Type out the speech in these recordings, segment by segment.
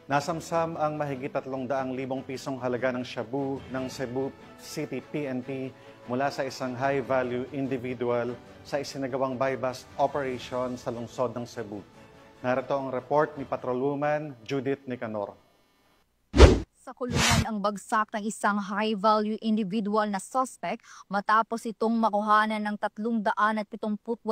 Nasamsam ang mahigit 300,000 pisong halaga ng shabu ng Cebu City PNP mula sa isang high-value individual sa isinagawang buy-bust operation sa lungsod ng Cebu. Narito ang report ni Patrolwoman Judith Nicanor. Sa kulungan ang bagsak ng isang high-value individual na suspect matapos itong makuhanan ng 378,000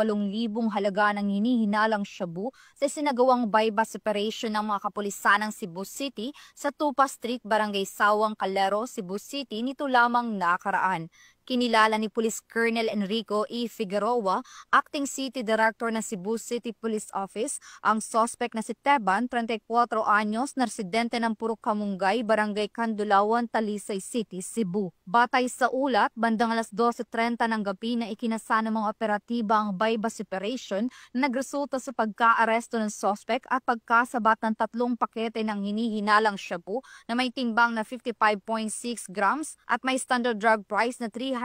halaga ng hinihinalang shabu sa sinagawang buy-bust operation ng mga kapulisan ng Cebu City sa Tupa Street, Barangay Sawang, Calero, Cebu City nito lamang nakaraan. Kinilala ni Police Colonel Enrico E. Figueroa, Acting City Director ng Cebu City Police Office, ang suspect na si Teban, 34 anyos, na residente ng Purok Kamungay, Barangay Kandulawan, Talisay City, Cebu. Batay sa ulat, bandang alas 12:30 ng gabi na ikinasa ng mga operatiba ang buy-bust operation na nagresulta sa pagka-aresto ng suspect at pagkasabat ng 3 pakete ng hinihinalang shabu na may timbang na 55.6 grams at may standard drug price na 378,080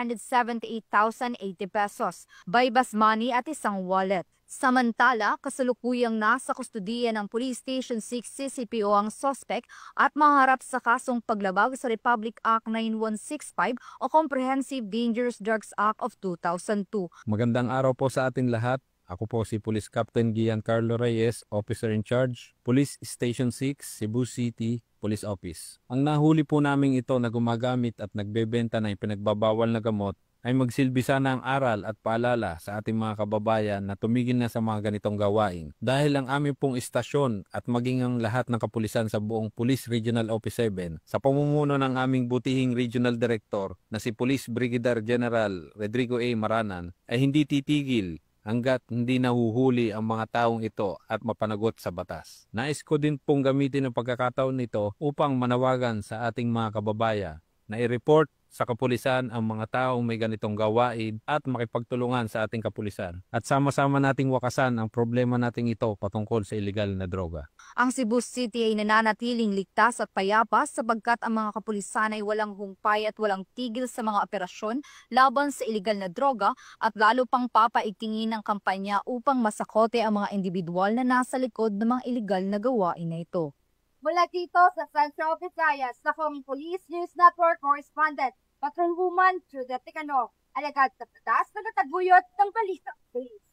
pesos, buy-bust money at isang wallet. Samantala, kasalukuyang nasa kustudiya ng Police Station 6 CCPO ang suspect at maharap sa kasong paglabag sa Republic Act 9165 o Comprehensive Dangerous Drugs Act of 2002. Magandang araw po sa atin lahat. Ako po si Police Captain Giancarlo Reyes, Officer in Charge, Police Station 6, Cebu City, Police Office. Ang nahuli po namin ito na gumagamit at nagbebenta ng pinagbabawal na gamot ay magsilbi sana ang aral at paalala sa ating mga kababayan na tumigil na sa mga ganitong gawain. Dahil ang aming pong istasyon at maging ang lahat ng kapulisan sa buong Police Regional Office 7 sa pamumuno ng aming butihing Regional Director na si Police Brigadier General Rodrigo A. Maranan ay hindi titigil hanggat hindi nahuhuli ang mga taong ito at mapanagot sa batas. Nais ko din pong gamitin ang pagkakataon nito upang manawagan sa ating mga kababayan na i-report sa kapulisan ang mga taong may ganitong gawain at makipagtulungan sa ating kapulisan. At sama-sama nating wakasan ang problema nating ito patungkol sa iligal na droga. Ang Cebu City ay nananatiling ligtas at payapa sapagkat ang mga kapulisan ay walang humpay at walang tigil sa mga operasyon laban sa iligal na droga at lalo pang papaigtingin ng kampanya upang masakote ang mga individual na nasa likod ng mga iligal na gawain na ito. Mula dito sa Central Visayas, akong Police News Network Correspondent, Patrolwoman Judith Nicanor, alagad sa patas na kataguyod ng balita. Police.